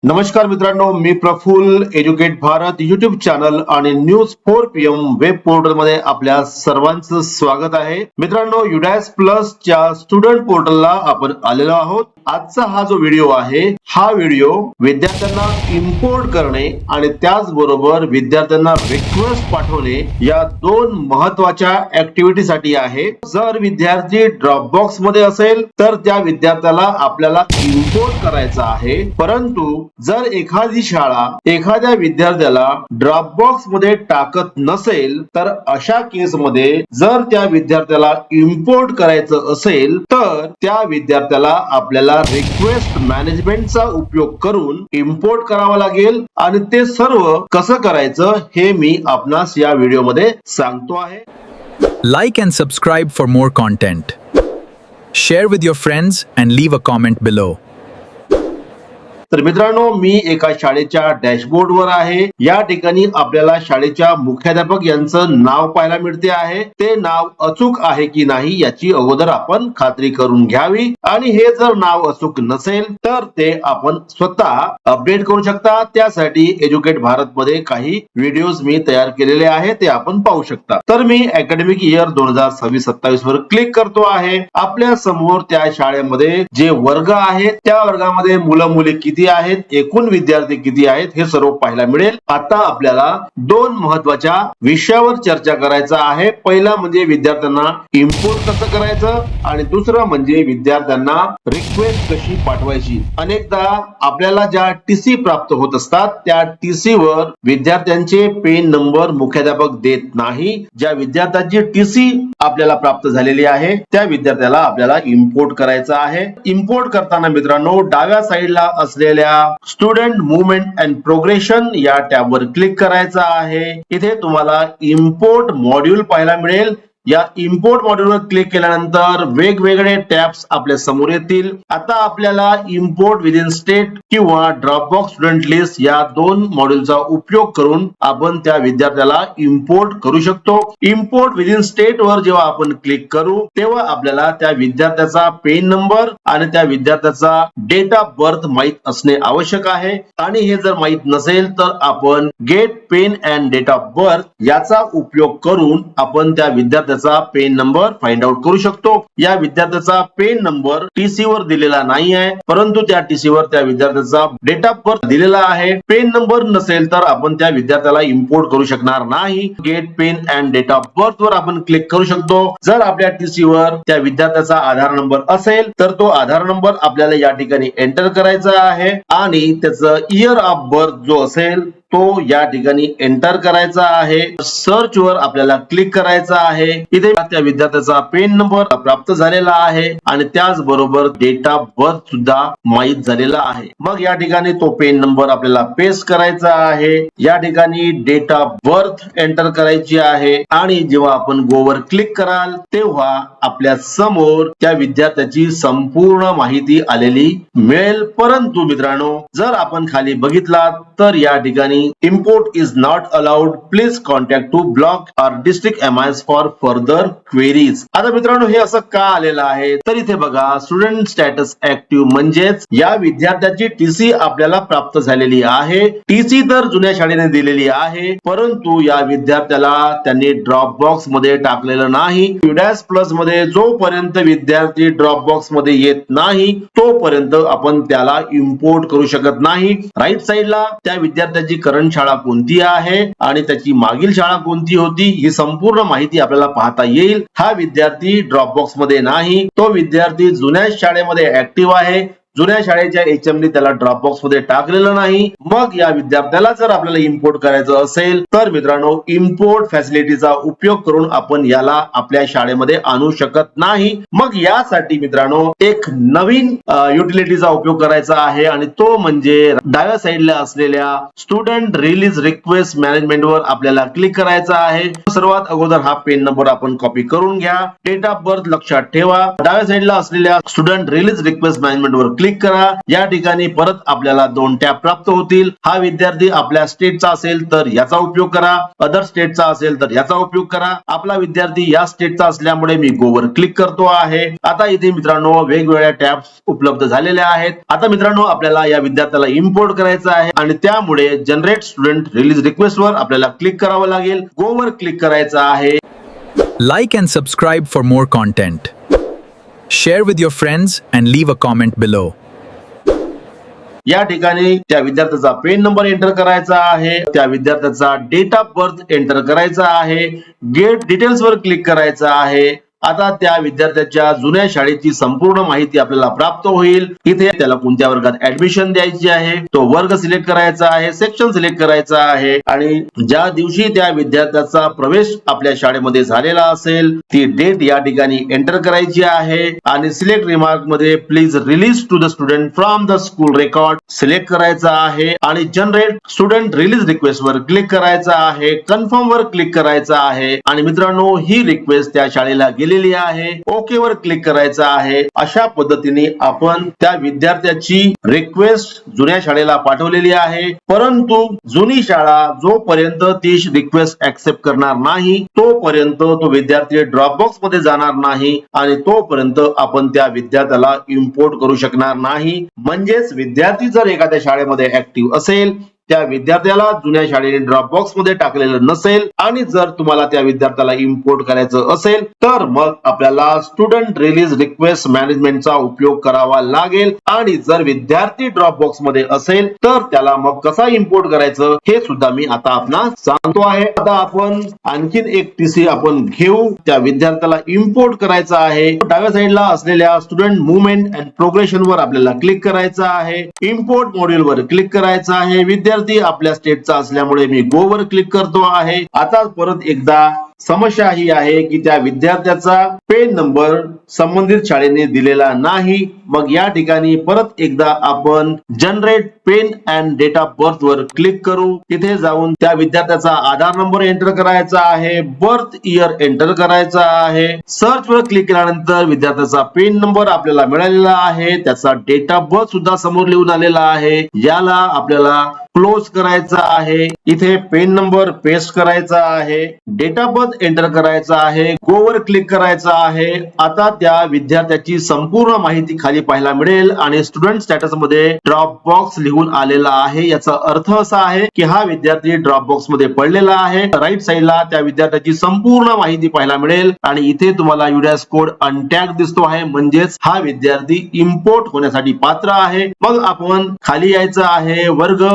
नमस्कार मित्रांनो, मी Praful educate Bharat YouTube channel आणि न्यूज 4PM वेब पोर्टल मध्ये आपल्या सर्वांचं स्वागत आहे. मित्रांनो, युडॅस प्लस च्या स्टुडंट पोर्टलला आपण आलेलो आहोत. आजचा हा जो व्हिडिओ आहे, हा व्हिडिओ विद्यार्थ्यांना इम्पोर्ट करणे आणि त्याचबरोबर विद्यार्थ्यांना रिक्वेस्ट पाठवणे या दोन महत्वाच्या ऍक्टिव्हिटी साठी आहे. जर विद्यार्थी ड्रॉपबॉक्स मध्ये असेल तर त्या विद्यार्थ्याला आपल्याला इम्पोर्ट करायचा आहे, परंतु जर एखादी शाळा एखाद्या विद्यार्थ्याला ड्रॉपबॉक्स मध्ये टाकत नसेल तर अशा केस मध्ये जर त्या विद्यार्थ्याला इम्पोर्ट करायचं असेल तर त्या विद्यार्थ्याला आपल्याला रिक्वेस्ट मॅनेजमेंटचा उपयोग करून इम्पोर्ट करावा लागेल आणि ते सर्व कसं करायचं हे मी आपणास या व्हिडिओमध्ये सांगतो आहे. Like and subscribe for more content. Share with your friends and leave a comment below. तर मित्रांनो, मी एका शाळेच्या डॅशबोर्डवर आहे. या ठिकाणी आपल्याला शाळेच्या मुख्याध्यापक यांचं नाव पाहायला मिळते आहे. ते नाव अचूक आहे की नाही याची अगोदर आपण खात्री करून घ्यावी आणि हे जर नाव अचूक नसेल तर ते आपण स्वतः अपडेट करू शकता. त्यासाठी एज्युकेट भारत मध्ये काही व्हिडिओज मी तयार केलेले आहेत, ते आपण पाहू शकता. तर मी अकॅडमिक इयर 2026-27 वर क्लिक करतो आहे. आपल्या समोर त्या शाळेमध्ये जे वर्ग आहेत त्या वर्गामध्ये मुलं मुली किती आहेत, एकूण विद्यार्थी किती आहेत हे सर्व पाहायला मिळेल. आता आपल्याला दोन महत्वाच्या विषयावर चर्चा करायचा आहे. पहिला म्हणजे विद्यार्थ्यांना इम्पोर्ट कसं करायचं आणि दुसरं म्हणजे विद्यार्थ्यांना रिक्वेस्ट कशी पाठवायची. अनेकदा आपल्याला ज्या टीसी प्राप्त होत असतात त्या टीसी वर विद्यार्थ्यांचे पेन नंबर मुख्याध्यापक देत नाही. ज्या विद्यार्थ्यांची टीसी आपल्याला प्राप्त झालेली आहे त्या विद्यार्थ्याला आपल्याला इम्पोर्ट करायचं आहे. इम्पोर्ट करताना मित्रांनो, डाव्या साईडला असलेल्या स्टुडंट मुवमेंट अँड प्रोग्रेशन या टॅबवर क्लिक करायचं आहे. इथे तुम्हाला इम्पोर्ट मॉड्यूल पाहायला मिळेल. या इम्पोर्ट मॉड्यूलवर क्लिक केल्यानंतर वेगवेगळे टॅब्स आपल्या समोर येतील. आता आपल्याला इम्पोर्ट विदिन स्टेट किंवा ड्रॉपबॉक्स स्टुडंट लिस्ट या दोन मॉड्यूलचा उपयोग करून आपण त्या विद्यार्थ्याला इम्पोर्ट करू शकतो. इम्पोर्ट विदिन स्टेट वर जेव्हा आपण क्लिक करू तेव्हा आपल्याला त्या विद्यार्थ्याचा पेन नंबर आणि त्या विद्यार्थ्याचा डेट ऑफ बर्थ माहित असणे आवश्यक आहे आणि हे जर माहित नसेल तर आपण get PEN and date of birth याचा उपयोग करून आपण त्या विद्यार्थ्याचा पेन नंबर फाइंड आउट करू शकतो. या विद्यार्थ्याचा पेन नंबर टीसी वर दिलेला नाही आहे, परंतु त्या टीसी वर त्या विद्यार्थ्याचा डेट ऑफ बर्थ दिलेला आहे. पेन नंबर नसेल तर आपण त्या विद्यार्थ्याला इम्पोर्ट करू शकणार नाही. Get PEN and date of birth वर आपण क्लिक करू शकतो. जर आपल्या टीसी वर त्या विद्यार्थ्याचा आधार नंबर असेल तर तो आधार नंबर आपल्याला या ठिकाणी एंटर करायचा आहे आणि त्याचं इयर ऑफ बर्थ जो असेल तो या ठिकाणी एंटर करायचा आहे. सर्च वर आपल्याला क्लिक करायचं आहे. इथे त्या विद्यार्थ्याचा पेन नंबर प्राप्त झालेला आहे आणि त्याचबरोबर डेट ऑफ बर्थ सुद्धा माहित झालेला आहे. मग या ठिकाणी तो पेन नंबर आपल्याला पेस्ट करायचा आहे. या ठिकाणी डेट ऑफ बर्थ एंटर करायची आहे आणि जेव्हा आपण गो वर क्लिक कराल तेव्हा आपल्या समोर त्या विद्यार्थ्याची संपूर्ण माहिती आलेली मिळेल. परंतु मित्रांनो, जर आपण खाली बघितलात तर या ठिकाणी import is not allowed, please contact to block or district MIS for further queries. आता मित्रांनो, हे असं का आलेलं आहे तर इथे बघा, स्टुडंट स्टॅटस ऍक्टिव्ह म्हणजेच या विद्यार्थ्याची टीसी आपल्याला प्राप्त झालेली आहे. टीसी तर जुन्या शाळेने दिलेली आहे, परंतु या विद्यार्थ्याला त्यांनी ड्रॉपबॉक्स मध्ये टाकलेलं नाही. युडॅस प्लस मध्ये जोपर्यंत विद्यार्थी ड्रॉपबॉक्स मध्ये येत नाही तोपर्यंत आपण त्याला इम्पोर्ट करू शकत नाही. राईट साईडला त्या विद्यार्थ्याची करंट शाळा कोणती आहे आणि त्याची मागील शाळा कोणती होती ही संपूर्ण माहिती आपल्याला पाहता येईल. हा विद्यार्थी ड्रॉपबॉक्स मध्ये नाही, तो विद्यार्थी जुन्या शाळेमध्ये ऍक्टिव्ह आहे. जुन्या शाळेच्या एचएमने त्याला ड्रॉपबॉक्स मध्ये टाकलेलं नाही. मग या विद्यार्थ्याला जर आपल्याला इम्पोर्ट करायचं असेल तर मित्रांनो, इम्पोर्ट फॅसिलिटीचा उपयोग करून आपण याला आपल्या शाळेमध्ये आणू शकत नाही. मग यासाठी मित्रांनो एक नवीन युटिलिटीचा उपयोग करायचा आहे आणि तो म्हणजे डाव्या साईडला असलेल्या स्टुडंट रिलीज रिक्वेस्ट मॅनेजमेंट वर आपल्याला क्लिक करायचं आहे. सर्वात अगोदर हा पेन नंबर आपण कॉपी करून घ्या. डेट ऑफ बर्थ लक्षात ठेवा. डाव्या साईडला असलेल्या स्टुडंट रिलीज रिक्वेस्ट मॅनेजमेंट वर क्लिक क्लिक करा. या ठिकाणी परत आपल्याला 2 टॅब प्राप्त होतील. हा विद्यार्थी आपल्या स्टेटचा असेल तर याचा उपयोग करा, अदर स्टेटचा असेल तर याचा उपयोग करा. आपला विद्यार्थी या स्टेटचा असल्यामुळे मी गो वर क्लिक करतो आहे. आता इथे मित्रांनो वेगवेगळ्या टॅब्स उपलब्ध झालेल्या आहेत. आता मित्रांनो आपल्याला या विद्यार्थ्याला इम्पोर्ट करायचं आहे आणि त्यामुळे जनरेट स्टुडंट रिलीज रिक्वेस्ट वर आपल्याला क्लिक करावं लागेल. गो वर क्लिक करायचं आहे. Like and subscribe for more content. Share with your friends and leave a comment below. या ठिकाणी त्या विद्यार्थ्याचा पेन नंबर एंटर करायचा आहे. त्या विद्यार्थ्याचा डेट ऑफ बर्थ एंटर करायचा आहे. गेट डिटेल्स वर क्लिक करायचं आहे. आता त्या विद्यार्थ्याच्या जुन्या शाळेची संपूर्ण माहिती आपल्याला प्राप्त होईल. इथे त्याला कोणत्या वर्गात ऍडमिशन द्यायची आहे, तो वर्ग सिलेक्ट करायचा आहे, सेक्शन सिलेक्ट करायचा आहे आणि ज्या दिवशी त्या विद्यार्थ्याचा प्रवेश आपल्या शाळेमध्ये झालेला असेल ती डेट या ठिकाणी एंटर करायची आहे आणि सिलेक्ट रिमार्क मध्ये please release to the student from the school record select करायचा आहे आणि जनरेट स्टुडंट रिलीज रिक्वेस्ट वर क्लिक करायचा आहे. कन्फर्म वर क्लिक करायचा आहे आणि मित्रांनो ही रिक्वेस्ट त्या शाळेला गेलेली आहे. ओके वर क्लिक करायचं आहे. अशा पद्धतीने आपण त्या विद्यार्थ्याची रिक्वेस्ट जुन्या शाळेला पाठवलेली आहे. परंतु जुनी शाळा जोपर्यंत ती रिक्वेस्ट ऍक्सेप्ट करणार नाही तोपर्यंत तो विद्यार्थी ड्रॉपबॉक्स मध्ये जाणार नाही आणि तोपर्यंत आपण त्या विद्यार्थ्याला इम्पोर्ट करू शकणार नाही. म्हणजेच विद्यार्थी जर एखाद्या शाळेमध्ये ऍक्टिव्ह असेल, त्या विद्यार्थ्याला जुन्या शाळेने ड्रॉपबॉक्स मध्ये टाकलेलं नसेल आणि जर तुम्हाला त्या विद्यार्थ्याला इम्पोर्ट करायचं असेल तर मग आपल्याला स्टुडंट रिलीज रिक्वेस्ट मॅनेजमेंटचा उपयोग करावा लागेल आणि जर विद्यार्थी ड्रॉपबॉक्स मध्ये असेल तर त्याला मग कसा इम्पोर्ट करायचं हे सुद्धा मी आता आपणास सांगतो आहे. आता आपण आणखीन एक टीसी आपण घेऊ. त्या विद्यार्थ्याला इम्पोर्ट करायचा आहे. डाव्या साईडला असलेल्या स्टुडंट मुवमेंट अँड प्रोग्रेशन वर आपल्याला क्लिक करायचं आहे. इम्पोर्ट मॉड्यूल वर क्लिक करायचं आहे. विद्यार्थी आपल्या स्टेटचा असल्यामुळे मी गो वर क्लिक करतो आहे. आता परत एकदा समस्या ही आहे की त्या विद्यार्थ्याचा पेन नंबर संबंधित शाळेने दिलेला नाही. मग या ठिकाणी परत एकदा आपण generate PEN and date of birth वर क्लिक करू. तिथे जाऊन त्या विद्यार्थ्याचा आधार नंबर एंटर करायचा आहे, बर्थ इयर एंटर करायचा आहे. सर्च वर क्लिक केल्यानंतर विद्यार्थ्याचा पेन नंबर आपल्याला मिळालेला आहे. त्याचा डेट ऑफ बर्थ सुद्धा समोर लिहून आलेला आहे. याला आपल्याला क्लोज करायचा आहे. इथे पेन नंबर पेस्ट करायचा आहे, डेट ऑफ बर्थ एंटर करायचा आहे, गो वर क्लिक करायचा आहे. आता त्या विद्यार्थ्याची संपूर्ण माहिती खाली पाहायला मिळेल आणि स्टुडंट स्टेटस मध्ये ड्रॉप बॉक्स लिहून आलेला आहे. याचा अर्थ असा आहे की हा विद्यार्थी ड्रॉप बॉक्स मध्ये पडलेला आहे. राईट साईडला त्या विद्यार्थ्याची संपूर्ण माहिती पाहायला मिळेल आणि इथे तुम्हाला युडॅस कोड अनटॅग दिसतो आहे. म्हणजेच हा विद्यार्थी इम्पोर्ट होण्यासाठी पात्र आहे. मग आपण खाली यायचं आहे. वर्ग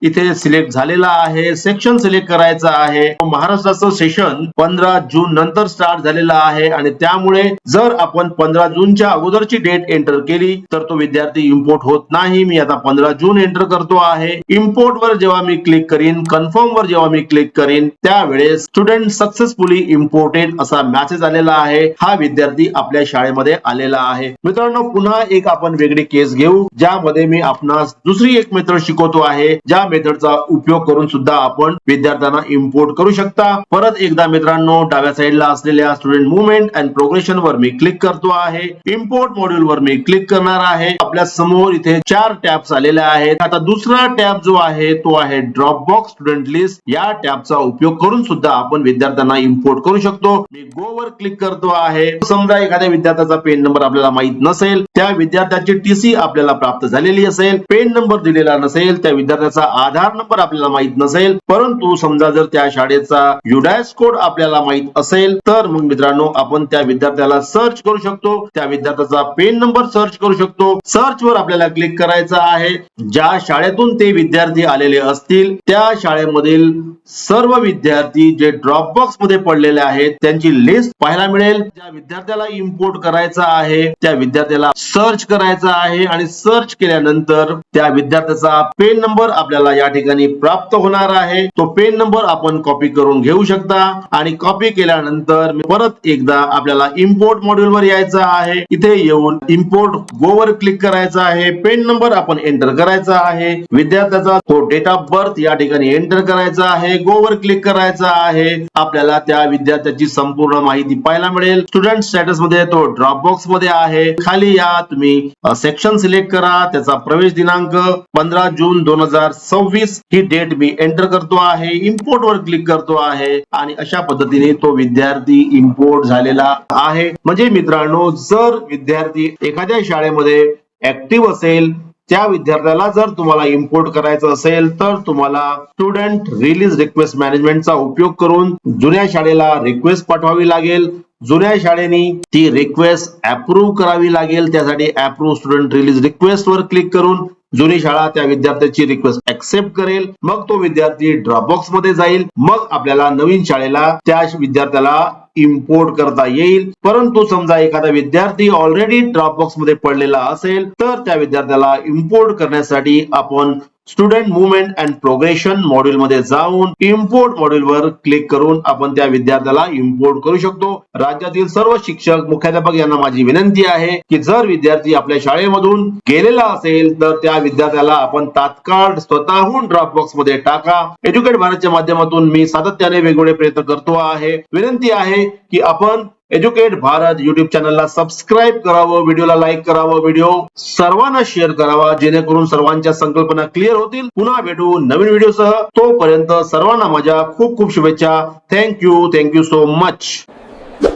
इथे सिलेक्ट झालेला आहे, सेक्शन सिलेक्ट करायचा आहे. महाराष्ट्राचं सेशन 15 जून नंतर स्टार्ट झालेला आहे आणि त्यामुळे जर आपण 15 जूनच्या अगोदरची डेट एंटर केली तर तो विद्यार्थी इम्पोर्ट होत नाही. मी आता 15 जून एंटर करतो आहे. इम्पोर्ट वर जेव्हा मी क्लिक करीन, कन्फर्म वर जेव्हा मी क्लिक करीन त्यावेळेस स्टुडंट सक्सेसफुली इम्पोर्टेड असा मेसेज आलेला आहे. हा विद्यार्थी आपल्या शाळेमध्ये आलेला आहे. मित्रांनो पुन्हा एक आपण वेगळी केस घेऊ ज्यामध्ये मी आपणास दुसरी एक मेथड शिकवतो आहे. ज्या मेथडचा उपयोग करून सुद्धा आपण विद्यार्थ्यांना इम्पोर्ट करू शकता. परत एकदा मित्रांनो डाव्या साईडला असलेल्या स्टुडंट मुवमेंट अँड प्रोग्रेशन वर मी क्लिक करतो आहे. इम्पोर्ट मॉड्यूल वर मी क्लिक करणार आहे. आपल्या समोर इथे 4 टॅब्स आलेल्या आहेत. आता दुसरा टॅब जो आहे तो आहे ड्रॉपबॉक्स स्टुडंट लिस्ट. या टॅबचा उपयोग करून सुद्धा आपण विद्यार्थ्यांना इम्पोर्ट करू शकतो. मी गो वर क्लिक करतो आहे. समजा एखाद्या विद्यार्थ्याचा पेन नंबर आपल्याला माहित नसेल, त्या विद्यार्थ्याची टीसी आपल्याला प्राप्त झालेली असेल, पेन नंबर दिलेला नसेल, त्या विद्यार्थ्याचा आधार नंबर आपल्याला माहित नसेल, परंतु समजा जर त्या शाळेचा युडॅस कोड आपल्याला माहित असेल तर मग मित्रांनो आपण त्या विद्यार्थ्याला सर्च करू शकतो. त्या विद्यार्थ्याचा पेन नंबर सर्च करू शकतो. सर्च वर आपल्याला क्लिक करायचं आहे. ज्या शाळेतून ते विद्यार्थी आलेले असतील त्या शाळेमधील सर्व विद्यार्थी जे ड्रॉपबॉक्स मध्ये पडलेले आहेत त्यांची लिस्ट पाहायला मिळेल. ज्या विद्यार्थ्याला इम्पोर्ट करायचा आहे त्या विद्यार्थ्याला सर्च करायचा आहे आणि सर्च केल्यानंतर त्या विद्यार्थ्याचा पेन नंबर आपल्याला आपल्याला या ठिकाणी प्राप्त होणार आहे. तो पेन नंबर आपण कॉपी करून घेऊ शकता आणि कॉपी केल्यानंतर परत एकदा आपल्याला इम्पोर्ट मॉड्यूल वर यायचं आहे. इथे येऊन इम्पोर्ट गो वर क्लिक करायचं आहे. पेन नंबर आपण एंटर करायचा आहे. विद्यार्थ्याचा तो डेट ऑफ बर्थ या ठिकाणी एंटर करायचा आहे. गो वर क्लिक करायचा आहे. आपल्याला त्या विद्यार्थ्याची संपूर्ण माहिती पाहायला मिळेल. स्टुडंट स्टेटस मध्ये तो ड्रॉप बॉक्स मध्ये आहे. खाली या तुम्ही सेक्शन सिलेक्ट करा. त्याचा प्रवेश दिनांक 15 जून 2026 ही डेट मी एंटर करतो आहे. इम्पोर्ट वर क्लिक करतो आहे आणि अशा पद्धतीने तो विद्यार्थी इम्पोर्ट झालेला आहे. म्हणजे मित्रांनो, जर विद्यार्थी एखाद्या शाळेमध्ये ऍक्टिव्ह असेल, त्या विद्यार्थ्याला जर तुम्हाला इम्पोर्ट करायचं असेल तर तुम्हाला स्टुडंट रिलीज रिक्वेस्ट मॅनेजमेंटचा उपयोग करून जुन्या शाळेला रिक्वेस्ट पाठवावी लागेल. जुन्या शाळेने ती रिक्वेस्ट अप्रूव्ह करावी लागेल. त्यासाठी अप्रूव्ह स्टुडंट रिलीज रिक्वेस्ट वर क्लिक करून जुनी शाळा त्या विद्यार्थ्याची रिक्वेस्ट ऍक्सेप्ट करेल. मग तो विद्यार्थी ड्रॉपबॉक्स मध्ये जाईल. मग आपल्याला नवीन शाळेला त्या विद्यार्थ्याला इम्पोर्ट करता येईल. परंतु समजा एखादा विद्यार्थी ऑलरेडी ड्रॉपबॉक्स मध्ये पडलेला असेल तर त्या विद्यार्थ्याला इम्पोर्ट करण्यासाठी आपण student movement and progression module मध्ये जाऊन इम्पोर्ट मॉड्यूल वर क्लिक करून आपण त्या विद्यार्थ्याला इम्पोर्ट करू शकतो. राज्यातील सर्व शिक्षक मुख्याध्यापक यांना माझी विनंती आहे की जर विद्यार्थी आपल्या शाळेमधून गेलेला असेल तर त्या विद्यार्थ्याला आपण तात्काळ स्वतःहून ड्रॉपबॉक्स मध्ये टाका. एज्युकेट भारतच्या माध्यमातून मी सातत्याने वेगवेगळे प्रयत्न करतो आहे. विनंती आहे की आपण एज्युकेट भारत युट्यूब चॅनलला सबस्क्राईब करावं, व्हिडिओला लाईक करावं, व्हिडिओ सर्वांना शेअर करावा जेणेकरून सर्वांच्या संकल्पना क्लिअर होतील. पुन्हा भेटू नवीन व्हिडिओसह. तोपर्यंत सर्वांना माझ्या खूप खूप शुभेच्छा. Thank you so much.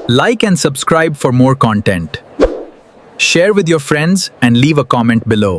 Like and subscribe for more content. Share with your friends and leave a comment below.